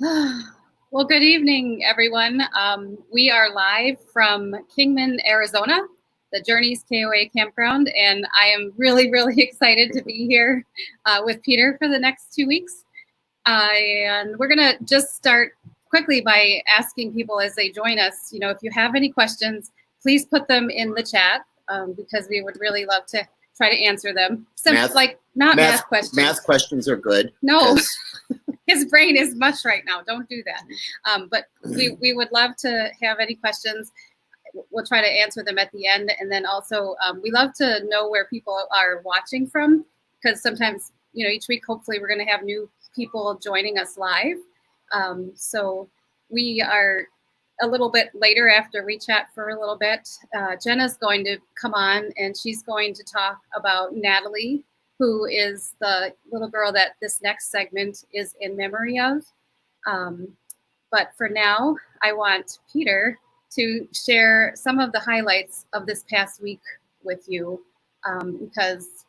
Well, good evening, everyone. We are live from Kingman, Arizona, the Journeys KOA campground, and I am really, really excited to be here with Peter for the next 2 weeks. And we're going to just start quickly by asking people as they join us, if you have any questions, please put them in the chat because we would really love to try to answer them. Math questions. Math questions are good. No. His brain is mush right now. Don't do that. But we would love to have any questions. We'll try to answer them at the end. And then also, we love to know where people are watching from, because sometimes, each week, hopefully we're going to have new people joining us live. So we are a little bit later after we chat for a little bit. Jenna's going to come on, and she's going to talk about Natalie, who is the little girl that this next segment is in memory of. But for now, I want Peter to share some of the highlights of this past week with you, because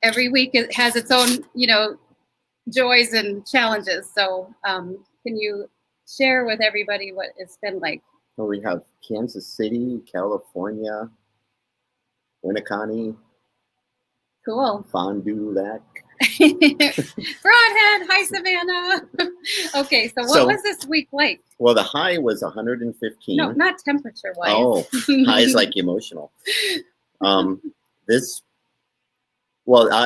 every week it has its own, joys and challenges. So can you share with everybody what it's been like? Well, we have Kansas City, California, Winneconne. Cool. Fond du Lac. Broadhead. Hi, Savannah. Okay, so what was this week like? Well, the high was 115. No, not temperature-wise. Oh, high is like emotional.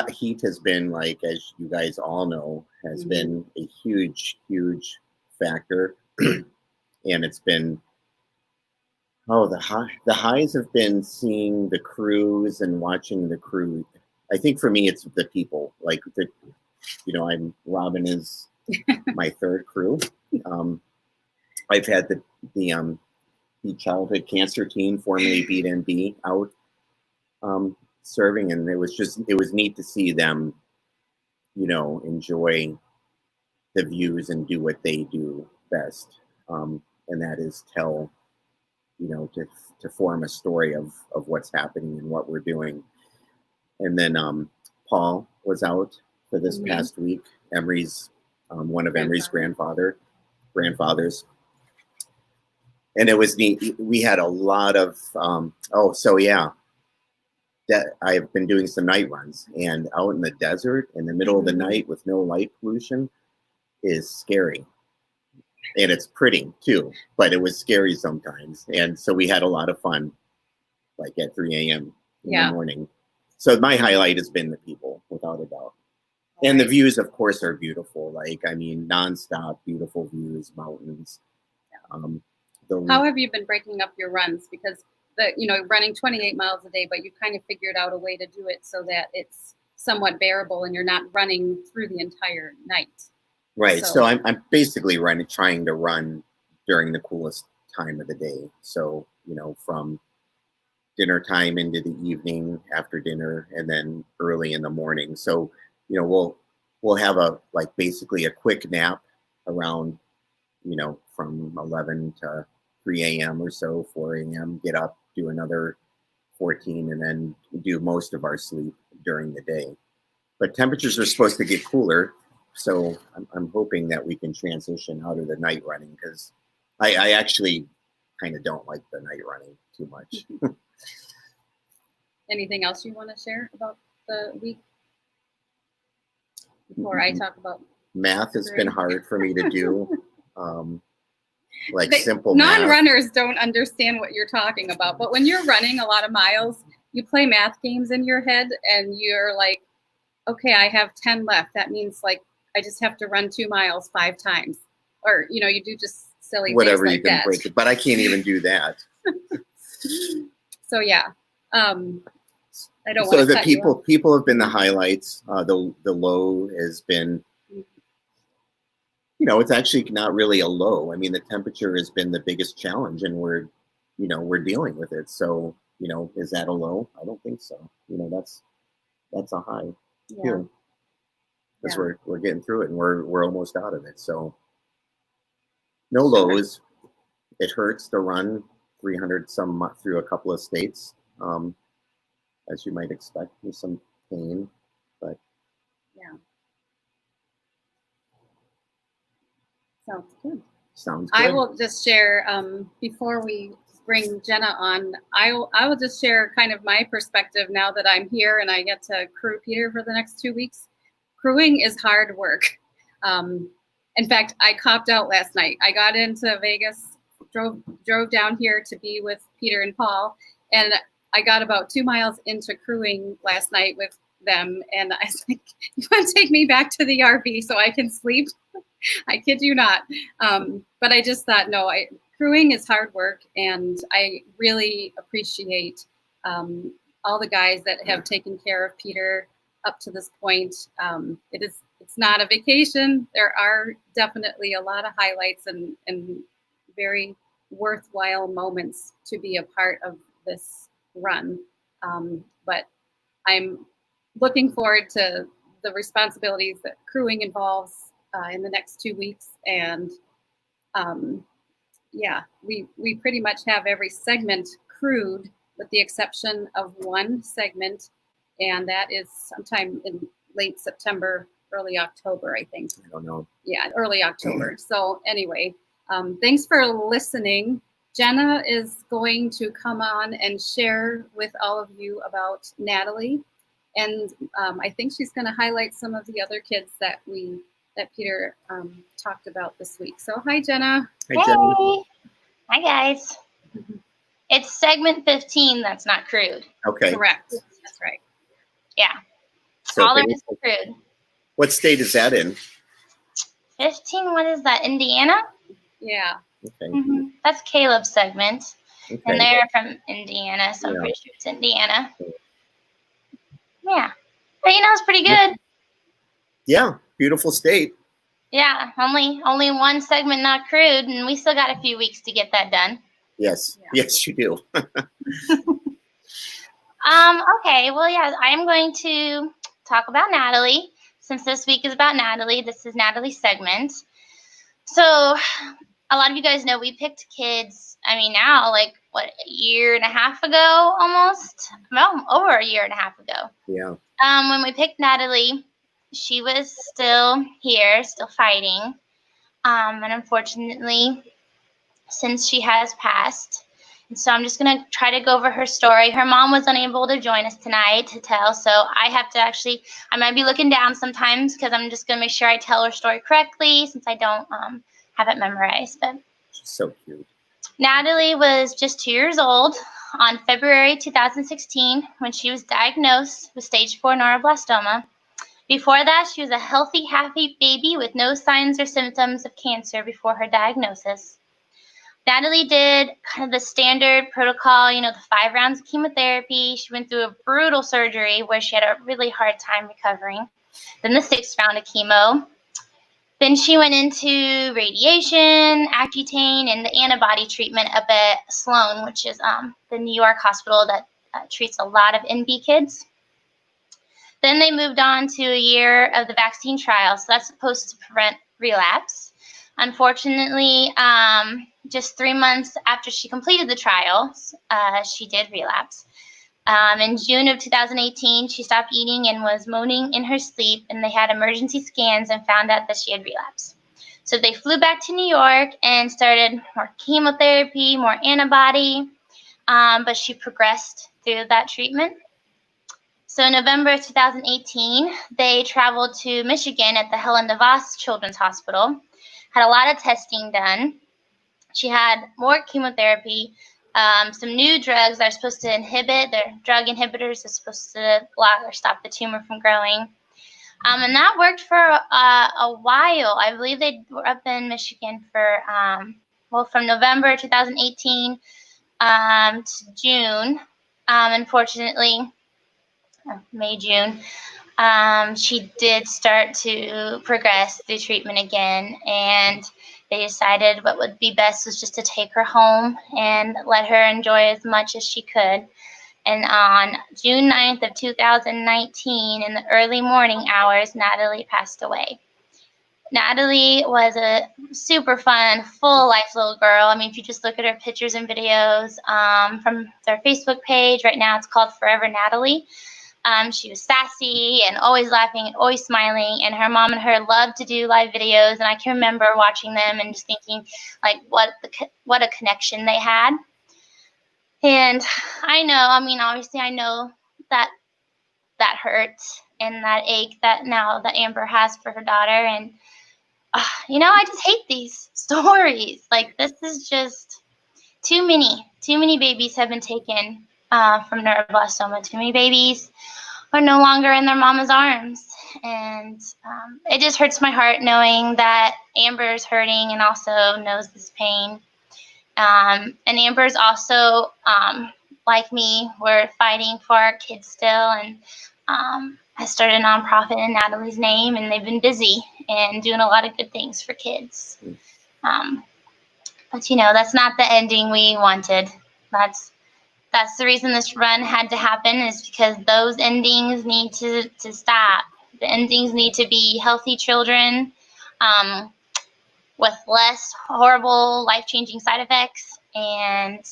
Heat has been, like, as you guys all know, has been a huge, huge factor. And it's been, the highs have been seeing the crews and watching the crew. I think for me, it's the people. Like, Robin is my third crew. I've had the childhood cancer team, formerly Beat NB, out serving, and it was neat to see them, enjoy the views and do what they do best, and that is tell, to form a story of what's happening and what we're doing. And then Paul was out for this past week. Emery's one of Emery's grandfathers, and it was neat. We had a lot of that I've been doing some night runs, and out in the desert in the middle of the night with no light pollution is scary. And it's pretty too, but it was scary sometimes. And so we had a lot of fun, like at 3 a.m. in the morning. So my highlight has been the people, without a doubt. And the views, of course, are beautiful. Nonstop, beautiful views, mountains. How have you been breaking up your runs? Because running 28 miles a day, but you kind of figured out a way to do it so that it's somewhat bearable and you're not running through the entire night. Right. So I'm basically trying to run during the coolest time of the day. So, from dinner time into the evening, after dinner, and then early in the morning. So, we'll have basically a quick nap around, from 11 to 3 a.m. or so, 4 a.m., get up, do another 14, and then do most of our sleep during the day. But temperatures are supposed to get cooler, so I'm hoping that we can transition out of the night running, because I actually kind of don't like the night running too much. Anything else you want to share about the week before I talk about math? Has been hard for me to do. Simple non-runners don't understand what you're talking about, but when you're running a lot of miles, you play math games in your head, and you're like, okay, I have 10 left. That means I just have to run 2 miles 5 times, or you do just silly whatever things you can break it. But I can't even do that. So yeah. I don't so want to the people have been the highlights. The low has been, it's actually not really a low. I mean, the temperature has been the biggest challenge, and we're dealing with it. So, is that a low? I don't think so. That's a high too, because we're getting through it, and we're almost out of it. So no lows. It hurts to run 300 some through a couple of states. As you might expect, with some pain, but Sounds good. Sounds good. I will just share, before we bring Jenna on, I will just share kind of my perspective now that I'm here and I get to crew Peter for the next 2 weeks. Crewing is hard work. In fact, I copped out last night. I got into Vegas, drove down here to be with Peter and Paul, and I got about 2 miles into crewing last night with them, and I was like, you want to take me back to the RV so I can sleep? I kid you not. But I just thought, no, crewing is hard work, and I really appreciate all the guys that have taken care of Peter up to this point. It's not a vacation. There are definitely a lot of highlights and very worthwhile moments to be a part of this run. But I'm looking forward to the responsibilities that crewing involves in the next 2 weeks. And yeah, we pretty much have every segment crewed with the exception of one segment, and that is sometime in late September, early October, I think. I don't know. Yeah, early October. So anyway, thanks for listening. Jenna is going to come on and share with all of you about Natalie. And I think she's going to highlight some of the other kids that Peter talked about this week. So hi, Jenna. Hi, Jenna. Hey. Hi, guys. It's segment 15 that's not crewed. Okay. Correct. That's right. Yeah. So All the rest is crewed. what state is that in? 15, what is that, Indiana? Yeah. Okay. That's Caleb's segment. Okay. And they're from Indiana, so I'm pretty sure it's Indiana. Yeah. But it's pretty good. Yeah. Beautiful state. Yeah. Only one segment not crewed, and we still got a few weeks to get that done. Yes. Yeah. Yes, you do. Okay. Well, yeah, I'm going to talk about Natalie. Since this week is about Natalie, this is Natalie's segment. So a lot of you guys know we picked kids, now, like, what, a year and a half ago almost? Well, over a year and a half ago. Yeah. When we picked Natalie, she was still here, still fighting. And unfortunately, since she has passed. And so I'm just going to try to go over her story. Her mom was unable to join us tonight to tell, so I have to I might be looking down sometimes because I'm just going to make sure I tell her story correctly since I don't have it memorized. But She's so cute. Natalie was just 2 years old on February 2016 when she was diagnosed with stage 4 neuroblastoma. Before that, she was a healthy, happy baby with no signs or symptoms of cancer before her diagnosis. Natalie did kind of the standard protocol, the 5 rounds of chemotherapy. She went through a brutal surgery where she had a really hard time recovering. Then the 6th round of chemo. Then she went into radiation, Accutane, and the antibody treatment up at Sloan, which is the New York hospital that treats a lot of NB kids. Then they moved on to a year of the vaccine trial, so that's supposed to prevent relapse. Unfortunately, just 3 months after she completed the trials, she did relapse. In June of 2018, she stopped eating and was moaning in her sleep, and they had emergency scans and found out that she had relapsed. So they flew back to New York and started more chemotherapy, more antibody, but she progressed through that treatment. So in November of 2018, they traveled to Michigan at the Helen DeVos Children's Hospital, had a lot of testing done. She had more chemotherapy, some new drugs that are supposed to inhibit, they're drug inhibitors are supposed to block or stop the tumor from growing. And that worked for a while. I believe they were up in Michigan for, from November 2018 to June. Unfortunately, May, June, she did start to progress through treatment again, and they decided what would be best was just to take her home and let her enjoy as much as she could. And on June 9th of 2019, in the early morning hours, Natalie passed away. Natalie was a super fun, full life little girl. If you just look at her pictures and videos from their Facebook page, right now it's called Forever Natalie. She was sassy and always laughing and always smiling. And her mom and her loved to do live videos. And I can remember watching them and just thinking, like, what a connection they had. And I know, I mean, obviously, I know that hurt and that ache that now that Amber has for her daughter. And I just hate these stories. Like, this is just too many babies have been taken from neuroblastoma. Too many babies are no longer in their mama's arms. And it just hurts my heart knowing that Amber's hurting and also knows this pain. And Amber's also, like me, we're fighting for our kids still. And I started a nonprofit in Natalie's name, and they've been busy and doing a lot of good things for kids. But that's not the ending we wanted. That's the reason this run had to happen, is because those endings need to stop. The endings need to be healthy children with less horrible, life-changing side effects, and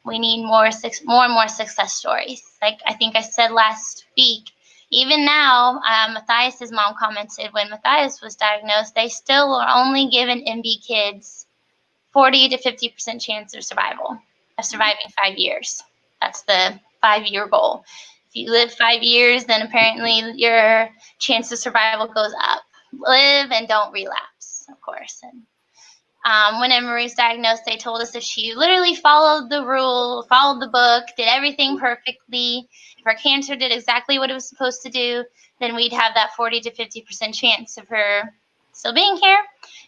we need more and more success stories. Like I think I said last week, even now, Matthias's mom commented when Matthias was diagnosed, they still are only giving MB kids 40 to 50% chance of surviving 5 years. That's the 5-year goal. If you live 5 years, then apparently your chance of survival goes up. Live and don't relapse, of course. And when Emery was diagnosed, they told us if she literally followed the rule, followed the book, did everything perfectly, if her cancer did exactly what it was supposed to do, then we'd have that 40 to 50% chance of her still being here.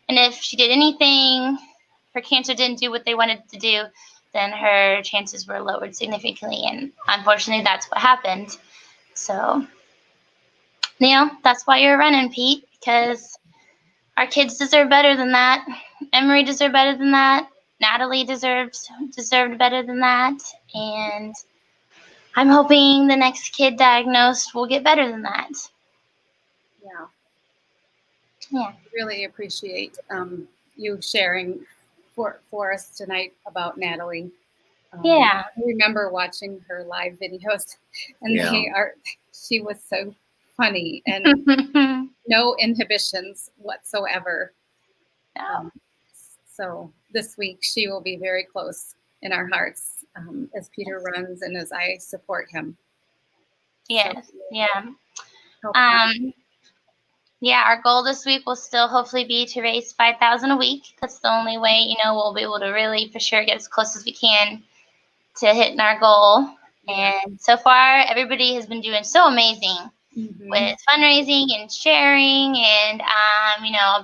And if she did anything, her cancer didn't do what they wanted to do, then her chances were lowered significantly. And unfortunately, that's what happened. So, that's why you're running, Pete, because our kids deserve better than that. Emery deserved better than that. Natalie deserved better than that. And I'm hoping the next kid diagnosed will get better than that. Yeah. Really appreciate you sharing for us tonight about Natalie. I remember watching her live videos, and she was so funny and no inhibitions whatsoever. So this week she will be very close in our hearts as Peter runs and as I support him. Yes. Our goal this week will still hopefully be to raise $5,000 a week. That's the only way, we'll be able to really for sure get as close as we can to hitting our goal. And so far, everybody has been doing so amazing with fundraising and sharing. And,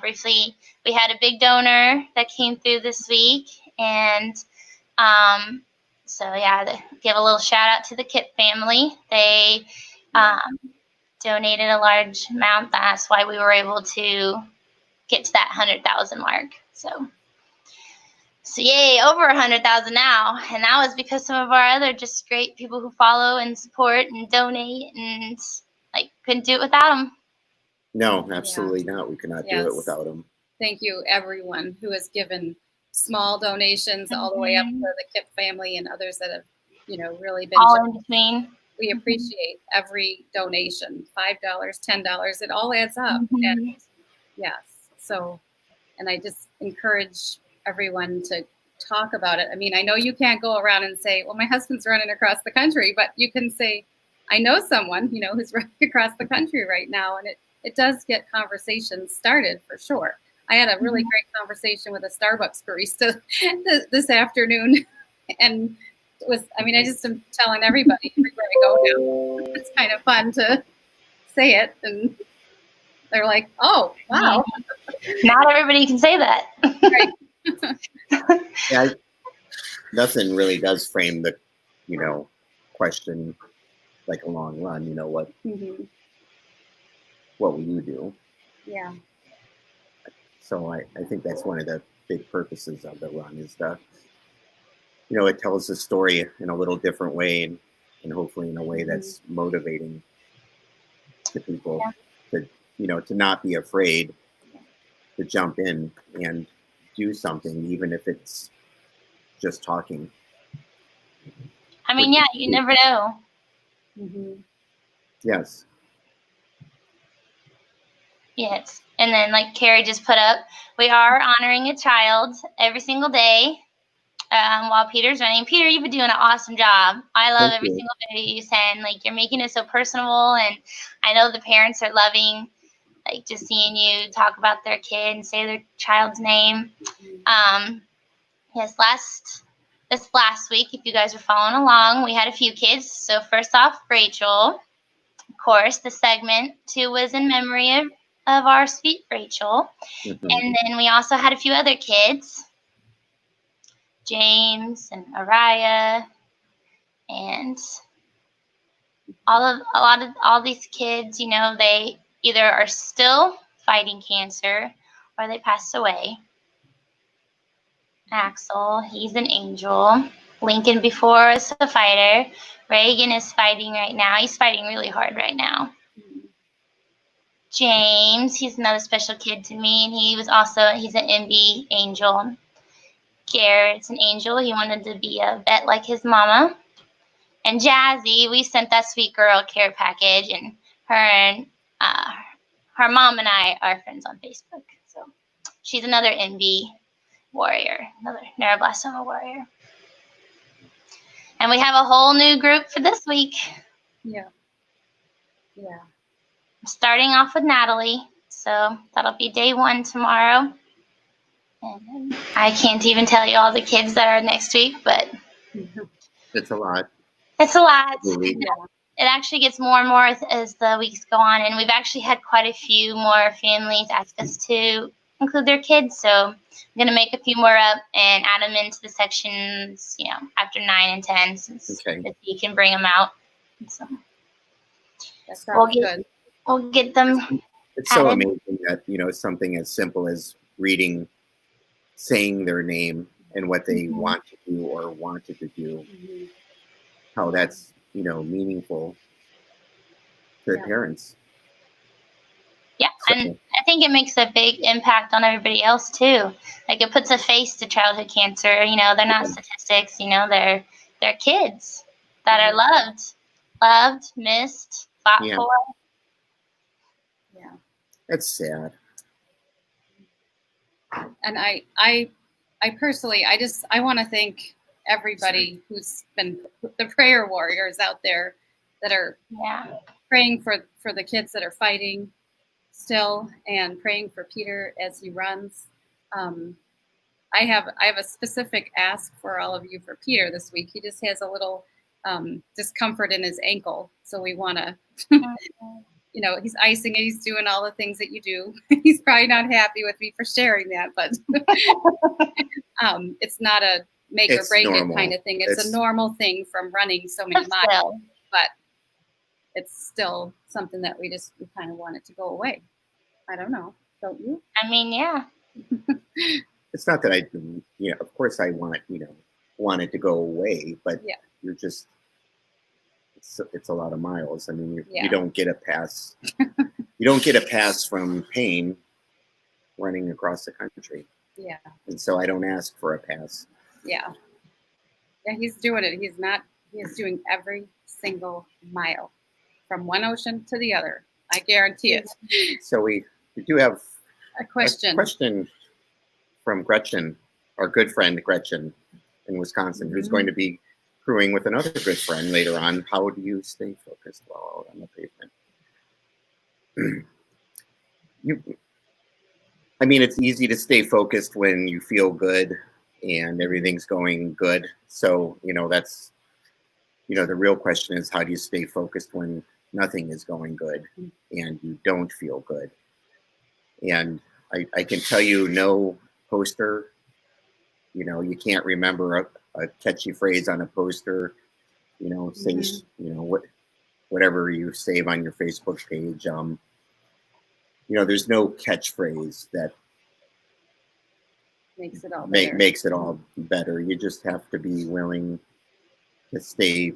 briefly, we had a big donor that came through this week. And give a little shout out to the Kip family. They donated a large amount. That's why we were able to get to that 100,000 mark. So yay, over 100,000 now. And that was because some of our other just great people who follow and support and donate, and couldn't do it without them. No, absolutely not. We could not do it without them. Thank you, everyone who has given small donations all the way up to the Kip family and others that have, really been all in between. We appreciate every donation, $5, $10, it all adds up. And and I just encourage everyone to talk about it. I mean, I know you can't go around and say, well, my husband's running across the country, but you can say, I know someone, who's running across the country right now. And it does get conversations started for sure. I had a really great conversation with a Starbucks barista this afternoon. And I just am telling everybody everywhere I go now. It's kind of fun to say it. And they're like, oh, wow. Not everybody can say that. Right. Nothing really does frame the, question like a long run, what will you do? Yeah. So I think that's one of the big purposes of the run is it tells the story in a little different way and hopefully in a way that's motivating to people to not be afraid to jump in and do something, even if it's just talking. I mean, you never know. Yes. Yes. And then, like Carrie just put up, we are honoring a child every single day while Peter's running. Peter, you've been doing an awesome job. I love Thank every you. single video you send. Like, you're making it so personable, and I know the parents are loving, like, just seeing you talk about their kid and say their child's name. Yes, this last week, if you guys are following along, we had a few kids. So first off, Rachel, of course, the segment 2 was in memory of our sweet Rachel. And then we also had a few other kids, James and Araya, and all these kids, you know, they either are still fighting cancer or they passed away. Axel, he's an angel. Lincoln before was a fighter. Reagan is fighting right now. He's fighting really hard right now. James, he's another special kid to me, and he's an MB angel. Garrett's an angel. He wanted to be a vet like his mama. And Jazzy, we sent that sweet girl care package, and her mom and I are friends on Facebook. So she's another MB warrior, another neuroblastoma warrior. And we have a whole new group for this week. Yeah. I'm starting off with Natalie, so that'll be day 1 tomorrow. And I can't even tell you all the kids that are next week, but It's a lot. it's a lot. Really. It actually gets more and more as the weeks go on, and we've actually had quite a few more families ask us to include their kids, so I'm going to make a few more up and add them into the sections, you know, after 9 and 10, since you can bring them out. So that sounds good. We'll get them. It's so amazing that, you know, something as simple as saying their name and what they want to do or wanted to do, how that's, you know, meaningful to the parents. Yeah, so, and I think it makes a big impact on everybody else too. Like, it puts a face to childhood cancer. You know, they're not statistics. You know, they're kids that are loved, missed, fought for. Yeah, that's sad. And I personally, I want to thank everybody who's been the prayer warriors out there that are praying for the kids that are fighting still, and praying for Peter as he runs. I have a specific ask for all of you for Peter this week. He just has a little discomfort in his ankle, so we want to, you know, he's icing it, he's doing all the things that you do. He's probably not happy with me for sharing that, but it's not a make or break it kind of thing. It's a normal thing from running so many miles, but it's still something that we kind of want it to go away. I don't know. Don't you? I mean, yeah. It's not that you know, of course I want it to go away, but you're just, it's a lot of miles. I mean, you don't get a pass. You don't get a pass from pain running across the country. Yeah. And so I don't ask for a pass. Yeah. Yeah, he's doing it. He's doing every single mile from one ocean to the other. I guarantee it. So we do have a question from Gretchen, our good friend Gretchen in Wisconsin, who's going to be crewing with another good friend later on. How do you stay focused while out on the pavement? I mean, it's easy to stay focused when you feel good and everything's going good. So, you know, that's, you know, the real question is, how do you stay focused when nothing is going good and you don't feel good? And I can tell you, no poster, you know, you can't remember a catchy phrase on a poster, you know, say, you know, whatever you save on your Facebook page. You know, there's no catchphrase that makes it all better. Makes it all better. You just have to be willing to stay.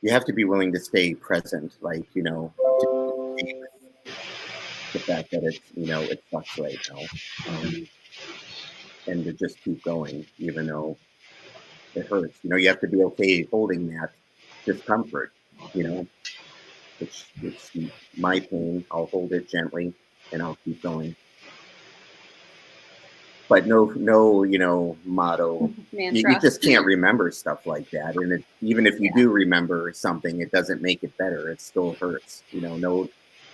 You have to be willing to stay present, like, you know, the fact that it's, you know, it sucks right now, and to just keep going, even though it hurts. You know, you have to be okay holding that discomfort. you know, it's my pain. I'll hold it gently and I'll keep going. But no, you know, motto. You just can't remember stuff like that. And even if you do remember something, it doesn't make it better. It still hurts. You know,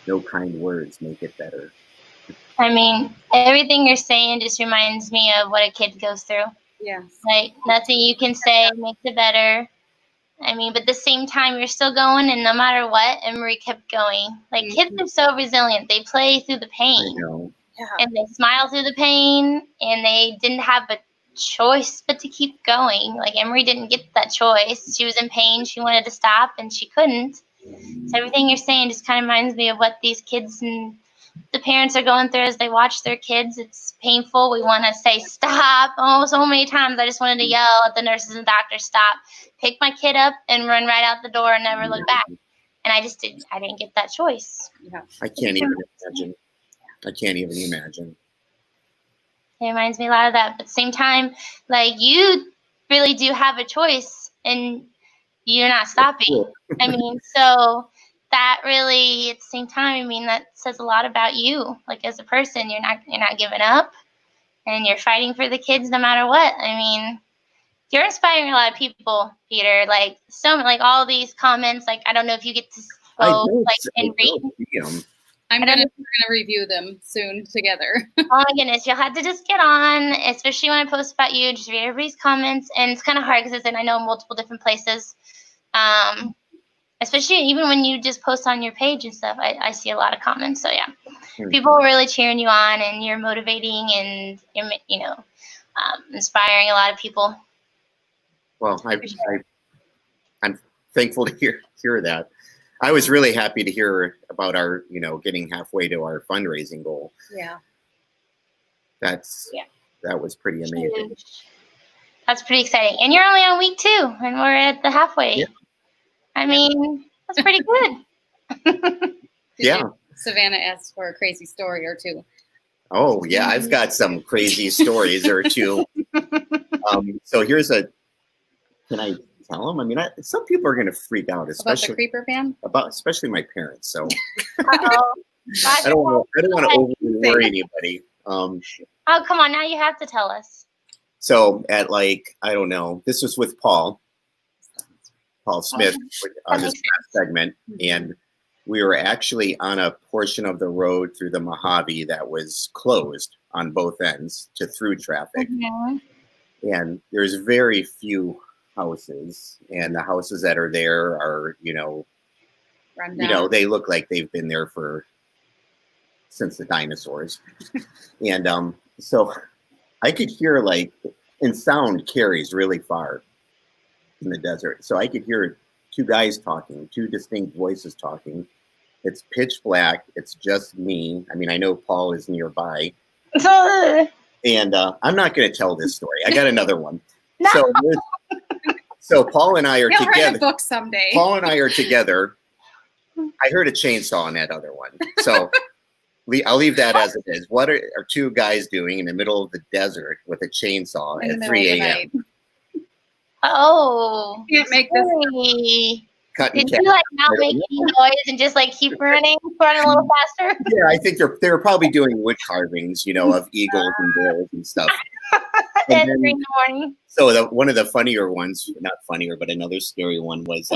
no kind words make it better. I mean, everything you're saying just reminds me of what a kid goes through. Yes. Like, nothing you can say makes it better. I mean, but at the same time, you're still going, and no matter what, Emery kept going. Like, kids are so resilient. They play through the pain. I know. Yeah. And they smile through the pain, and they didn't have a choice but to keep going. Like, Emery didn't get that choice. She was in pain. She wanted to stop, and she couldn't. So everything you're saying just kind of reminds me of what these kids and the parents are going through as they watch their kids. It's painful. We want to say stop. Oh, so many times I just wanted to yell at the nurses and doctors, stop, pick my kid up and run right out the door and never look back. And I didn't get that choice. Yeah. I can't even imagine. It reminds me a lot of that. But at the same time, like, you really do have a choice and you're not stopping. I mean, so that really, at the same time, I mean, that says a lot about you. Like, as a person, you're not giving up and you're fighting for the kids no matter what. I mean, you're inspiring a lot of people, Peter. Like, all these comments, like, I don't know if you get to go and read. I'm gonna review them soon together. Oh my goodness, you'll have to just get on, especially when I post about you. Just read everybody's comments, and it's kind of hard because I know multiple different places. Especially even when you just post on your page and stuff, I see a lot of comments. So yeah, people are really cheering you on, and you're motivating, and you're inspiring a lot of people. Well, I'm thankful to hear that. I was really happy to hear about our, getting halfway to our fundraising goal. Yeah. That was pretty amazing. That's pretty exciting. And you're only on week 2, and we're at the halfway. Yeah. I mean, that's pretty good. Yeah. Savannah asked for a crazy story or two. Oh, yeah. I've got some crazy stories or two. So can I tell them? I mean, some people are going to freak out, especially about the creeper ban. Especially my parents. So I don't want to overly worry anybody. Oh, come on! Now you have to tell us. So at I don't know, this was with Paul Smith on this last segment, and we were actually on a portion of the road through the Mojave that was closed on both ends to through traffic, and there's very few houses, and the houses that are there are, run down. They look like they've been there since the dinosaurs. And so I could hear and sound carries really far in the desert. So I could hear 2 guys talking, 2 distinct voices talking. It's pitch black. It's just me. I mean, I know Paul is nearby. And I'm not going to tell this story. I got another one. No. So Paul and I are together. Write a book someday. Paul and I are together. I heard a chainsaw in that other one. So I'll leave that as it is. What are 2 guys doing in the middle of the desert with a chainsaw at 3 a.m.? Oh. You can't make this. Did you not make any noise and just keep running a little faster? Yeah, I think they were probably doing wood carvings, of eagles and bears and stuff. At 3 in the morning. So one of the funnier ones, not funnier, but another scary one was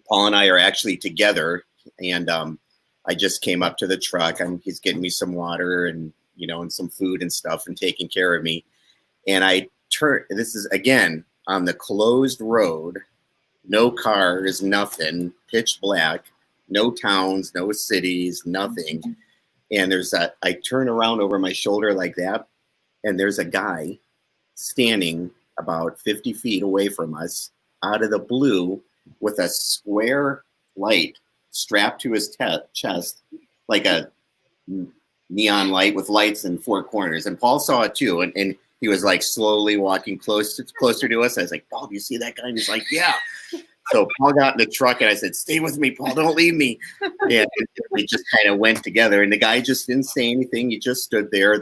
Paul and I are actually together, and I just came up to the truck, and he's getting me some water and and some food and stuff and taking care of me. And I turn. This is again on the closed road, no cars, nothing, pitch black, no towns, no cities, nothing. And I turn around over my shoulder like that, and there's a guy standing about 50 feet away from us out of the blue with a square light strapped to his chest, like a neon light with lights in 4 corners. And Paul saw it too. And he was slowly walking closer to us. I was like, Paul, do you see that guy? And he's like, yeah. So Paul got in the truck, and I said, stay with me, Paul, don't leave me. And we just kind of went together, and the guy just didn't say anything. He just stood there.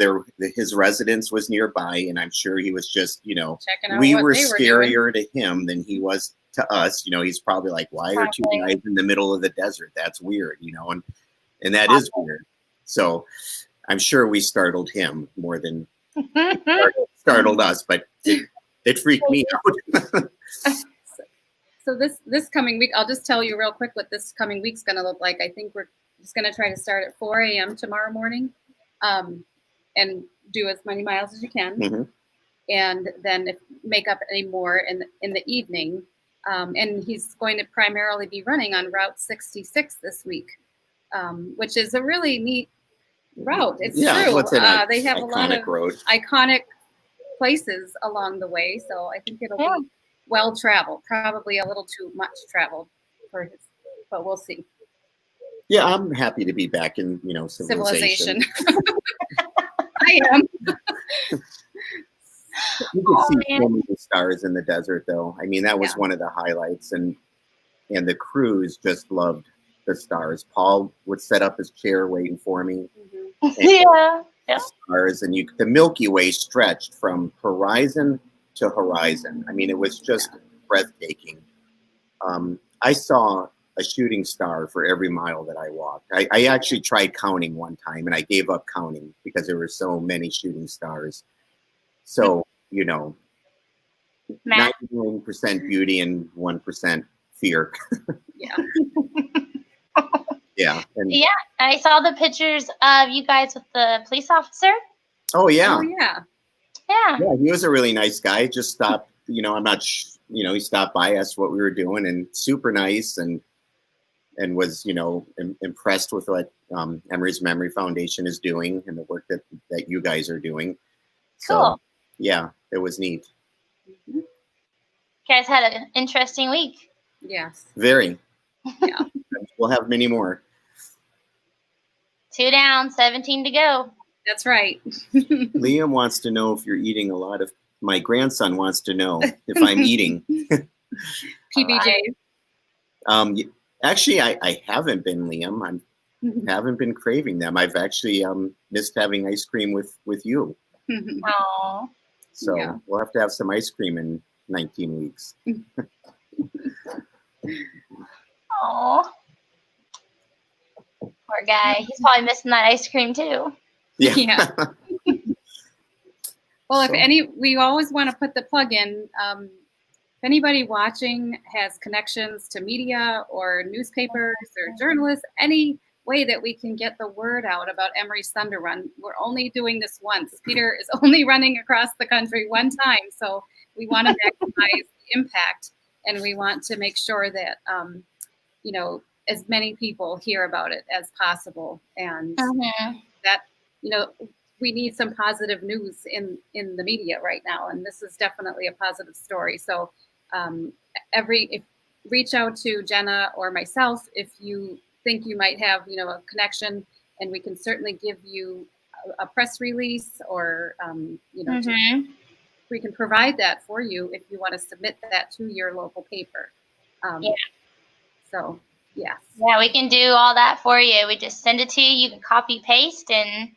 His residence was nearby, and I'm sure he was just, checking out we what were they scarier to him than he was to us, he's probably like, why are two guys in the middle of the desert? That's weird, and that is weird. So I'm sure we startled him more than startled us, but it freaked me out. So this coming week, I'll just tell you real quick what this coming week's going to look like. I think we're just going to try to start at 4 a.m. tomorrow morning, and do as many miles as you can, Mm-hmm. and then make up any more in the evening. And he's going to primarily be running on Route 66 this week, which is a really neat route. It's true. What's it, they have a lot of road. iconic places along the way, so I think it'll be well traveled. Probably a little too much traveled for his, but we'll see. Yeah, I'm happy to be back in civilization. I am. You could see so many stars in the desert, though. I mean, that was one of the highlights, and the crews just loved the stars. Paul would set up his chair waiting for me. Yeah. Stars, and the Milky Way stretched from horizon to horizon. I mean, it was just breathtaking. I saw a shooting star for every mile that I walked. I actually tried counting one time, and I gave up counting because there were so many shooting stars. So, 99% beauty and 1% fear. Yeah. Yeah. And, Yeah, I saw the pictures of you guys with the police officer. Oh, yeah. Oh, yeah. Yeah. Yeah, he was a really nice guy. Just stopped, I'm not, he stopped by, asked what we were doing, and super nice, and was, impressed with what Emery's Memory Foundation is doing and the work that you guys are doing. Cool. So, yeah, it was neat. You guys had an interesting week. Yes. Very. Yeah. We'll have many more. 2 down, 17 to go. That's right. Liam wants to know if you're eating a lot of. My grandson wants to know if I'm eating. PBJ. Actually, I haven't been, Liam. I haven't been craving them. I've actually missed having ice cream with you. Oh. So we'll have to have some ice cream in 19 weeks. Oh. Poor guy. He's probably missing that ice cream too. Yeah. Well, we always want to put the plug in. If anybody watching has connections to media or newspapers or journalists, any way that we can get the word out about Emery's Thunder Run, we're only doing this once. Peter is only running across the country one time, so we want to maximize the impact, and we want to make sure that as many people hear about it as possible, and that we need some positive news in the media right now, and this is definitely a positive story. So reach out to Jenna or myself if you think you might have a connection, and we can certainly give you a press release, or we can provide that for you if you want to submit that to your local paper. So yes. Yeah, we can do all that for you. We just send it to you. You can copy paste, and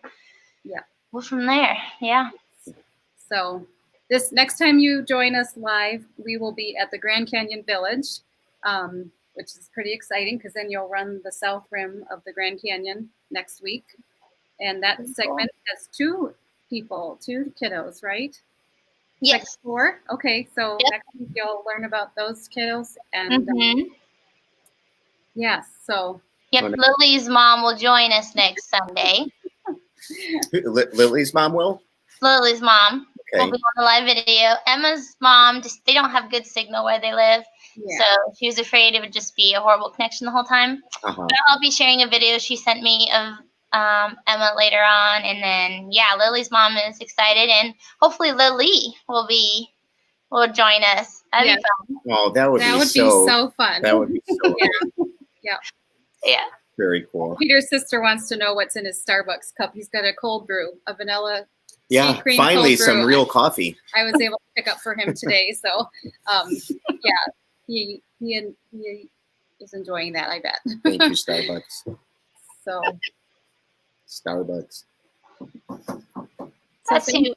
go from there. Yeah. So this next time you join us live, we will be at the Grand Canyon Village, which is pretty exciting because then you'll run the south rim of the Grand Canyon next week. And that segment has two kiddos, right? Yes. Like 4? Okay, so next week you'll learn about those kiddos. And so. Yep, Lily's mom will join us next Sunday. Lily's mom will? Lily's mom will be on the live video. Emma's mom, they don't have good signal where they live. Yeah. So she was afraid it would just be a horrible connection the whole time. But I'll be sharing a video she sent me of Emma later on. And then, Lily's mom is excited. And hopefully Lily will join us. That'd be fun. Oh, that would be so fun. That would be so fun. Yeah. Very cool. Peter's sister wants to know what's in his Starbucks cup. He's got a cold brew, a vanilla. Yeah, finally some real coffee. I was able to pick up for him today. So, he is enjoying that, I bet. Thank you, Starbucks. So, Starbucks. That's who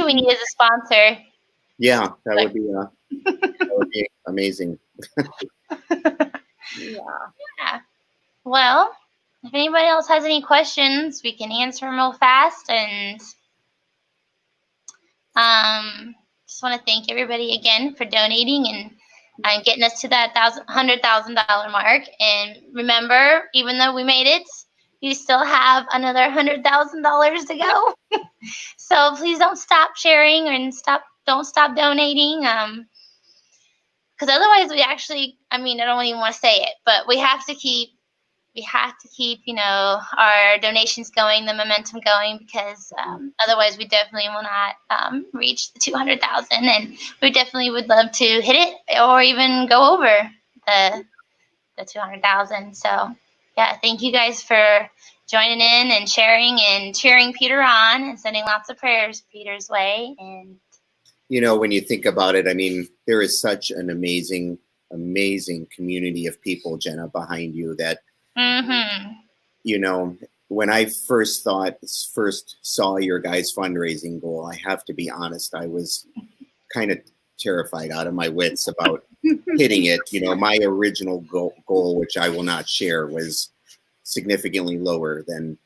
we need as a sponsor. Yeah, that would be amazing. Yeah. Well, if anybody else has any questions, we can answer them real fast. And just want to thank everybody again for donating and getting us to that $100,000 mark. And remember, even though we made it, you still have another $100,000 to go. So please don't stop sharing and don't stop donating. Because otherwise we actually, I mean, I don't even want to say it, but we have to keep, you know, our donations going, the momentum going, because otherwise we definitely will not reach the 200,000, and we definitely would love to hit it or even go over the 200,000. So yeah, thank you guys for joining in and sharing and cheering Peter on and sending lots of prayers Peter's way. And you know, when you think about it, I mean, there is such an amazing community of people, Jenna, behind you that, you know, when I first saw your guys' fundraising goal, I have to be honest, I was kind of terrified out of my wits about hitting it. You know, my original goal, which I will not share, was significantly lower than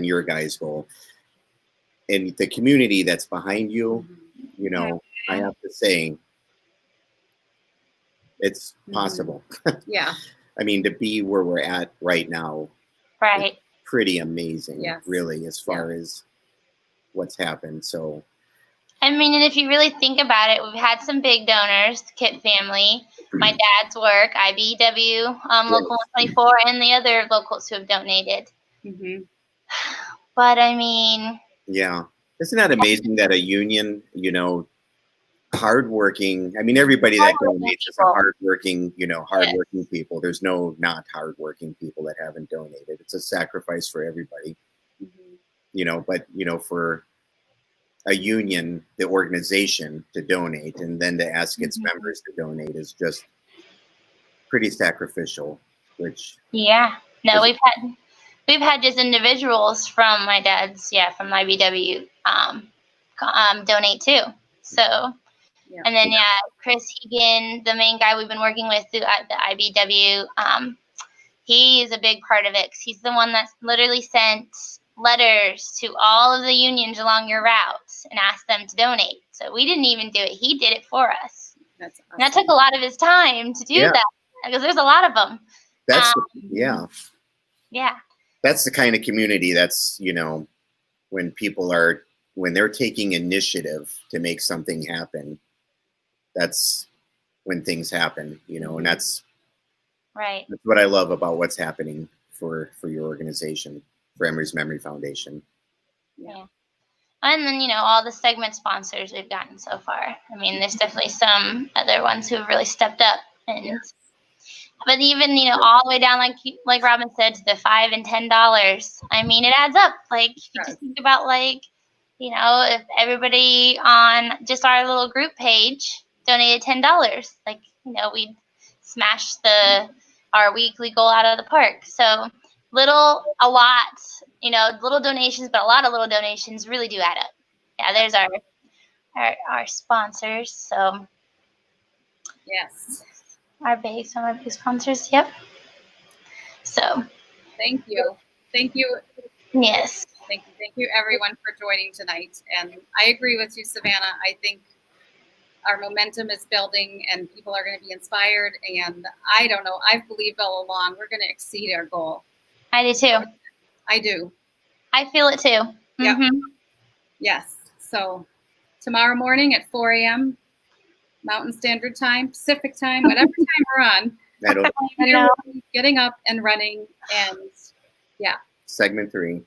your guys' goal. And the community that's behind you, you know, I have to say, it's possible. Yeah. I mean, to be where we're at right now, right. pretty amazing, Yes. really, as far as what's happened. So, I mean, and if you really think about it, we've had some big donors, the Kit family, my dad's work, IBEW, Local 124, and the other locals who have donated. But I mean, yeah, isn't that amazing that a union, you know, hardworking, I mean, everybody that donates is a hardworking, you know, hardworking people. There's no not hardworking people that haven't donated. It's a sacrifice for everybody, you know, but, you know, for a union, the organization, to donate and then to ask its members to donate is just pretty sacrificial, which. Yeah, no, we've had just individuals from my dad's, from IBW, donate too. So, and then, Chris Hegan, the main guy we've been working with through the IBW, he is a big part of it because he's the one that literally sent letters to all of the unions along your route and asked them to donate. So we didn't even do it. He did it for us. That's awesome. And that took a lot of his time to do that because there's a lot of them. That's, yeah. That's the kind of community that's, you know, when they're taking initiative to make something happen, that's when things happen, you know, and that's what I love about what's happening for your organization, for Emery's Memory Foundation. Yeah. And then, you know, all the segment sponsors we've gotten so far. I mean, there's definitely some other ones who have really stepped up. But even, you know, all the way down, like Robin said, to the $5 and $10. I mean, it adds up. Like, if you just think about, like, you know, if everybody on just our little group page donated $10, like, you know, we'd smash our weekly goal out of the park. So little donations, but a lot of little donations really do add up. Yeah, there's our sponsors. So some of our big sponsors. Yep. So thank you. Yes. Thank you everyone for joining tonight. And I agree with you, Savannah. I think our momentum is building and people are going to be inspired. And I don't know, I've believed all along we're going to exceed our goal. I do too. I do. I feel it too. Yep. Yes. So tomorrow morning at 4 a.m. Mountain Standard Time, Pacific Time, whatever time we're on, getting up and running. And Segment 3.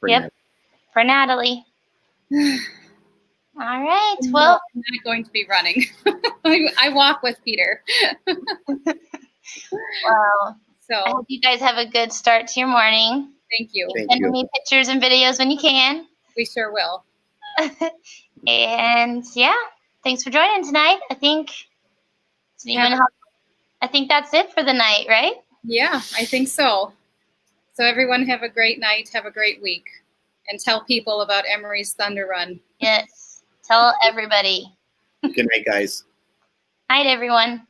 Yep. For Natalie. All right. Well, I'm not going to be running. I walk with Peter. Well, so I hope you guys have a good start to your morning. Thank you. Send me pictures and videos when you can. We sure will. And thanks for joining tonight. I think that's it for the night, right? Yeah, I think so. So everyone have a great night. Have a great week. And tell people about Emery's Thunder Run. Yes. Tell everybody. Good night, guys. Night, everyone.